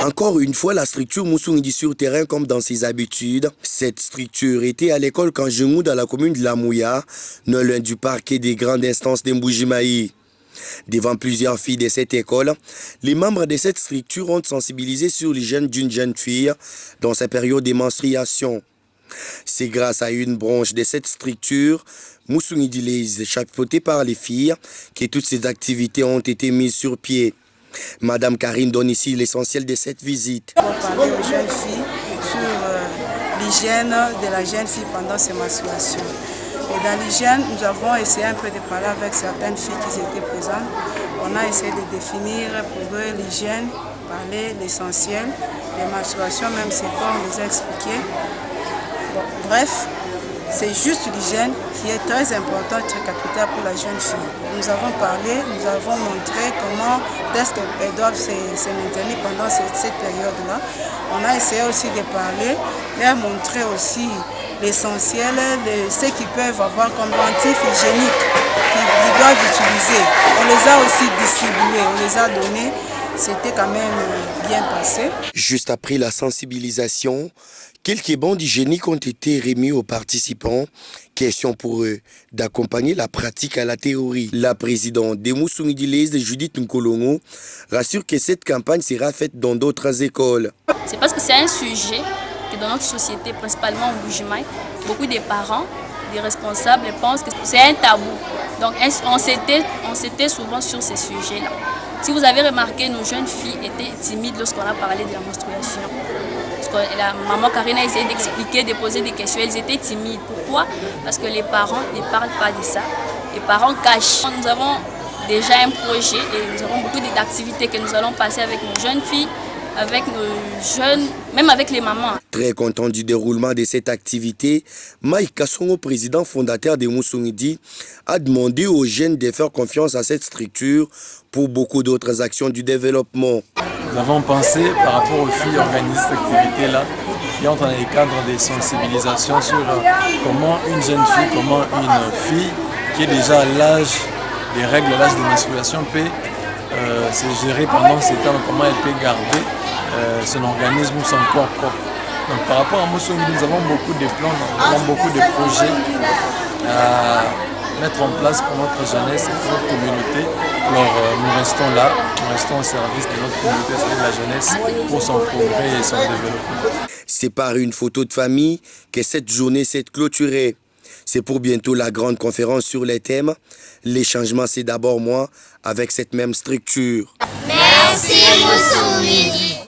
Encore une fois, la structure Moussoungidi sur terrain comme dans ses habitudes. Cette structure était à l'école Kanjengou dans la commune de Lamouya, non loin du parquet des grandes instances d'Mboujimaï. Devant plusieurs filles de cette école, les membres de cette structure ont sensibilisé sur l'hygiène d'une jeune fille dans sa période de menstruation. C'est grâce à une branche de cette structure, Moussoungidi chapeautée par les filles, que toutes ces activités ont été mises sur pied. Madame Karine donne ici l'essentiel de cette visite. On va parler aux jeunes filles sur l'hygiène de la jeune fille pendant ses menstruations. Et dans l'hygiène, nous avons essayé un peu de parler avec certaines filles qui étaient présentes. On a essayé de définir pour eux l'hygiène, parler l'essentiel des menstruations, même si on les a expliquées. Bon, bref, c'est juste l'hygiène qui est très importante, très capitale pour la jeune fille. Nous avons parlé, nous avons montré comment est-ce qu'elles doivent se maintenir pendant cette période-là. On a essayé aussi de parler, leur montrer aussi l'essentiel de ce qu'ils peuvent avoir comme dentifrice hygiénique qu'ils doivent utiliser. On les a aussi distribués, on les a donnés. C'était quand même bien passé. Juste après la sensibilisation, quelques bandes hygiéniques ont été remis aux participants. Question pour eux d'accompagner la pratique à la théorie. La présidente des Moussoungidi, Judith Nkolongo, rassure que cette campagne sera faite dans d'autres écoles. C'est parce que c'est un sujet que dans notre société, principalement au Mbujimaï, beaucoup de parents, des responsables pensent que c'est un tabou. Donc on s'était souvent sur ces sujets-là. Si vous avez remarqué, nos jeunes filles étaient timides lorsqu'on a parlé de la menstruation. Parce que la maman Karine a essayé d'expliquer, de poser des questions, elles étaient timides. Pourquoi? Parce que les parents ne parlent pas de ça. Les parents cachent. Nous avons déjà un projet et nous avons beaucoup d'activités que nous allons passer avec nos jeunes filles, avec nos jeunes, même avec les mamans. Très content du déroulement de cette activité, Mike Kassongo, président fondateur de Moussoungidi, a demandé aux jeunes de faire confiance à cette structure pour beaucoup d'autres actions du développement. Nous avons pensé par rapport aux filles organisées cette activité-là, qui entrent dans les cadres de sensibilisation sur comment une jeune fille, comment une fille qui est déjà à l'âge des règles, à l'âge de menstruation peut se gérer pendant ces temps, comment elle peut garder son organisme ou son corps propre. Donc par rapport à Moussoungidi, nous avons beaucoup de plans, nous avons beaucoup de projets à mettre en place pour notre jeunesse et pour notre communauté. Alors nous restons là, nous restons au service de notre communauté, de la jeunesse, pour son progrès et son développement. C'est par une photo de famille que cette journée s'est clôturée. C'est pour bientôt la grande conférence sur les thèmes. Les changements, c'est d'abord moi, avec cette même structure. Merci.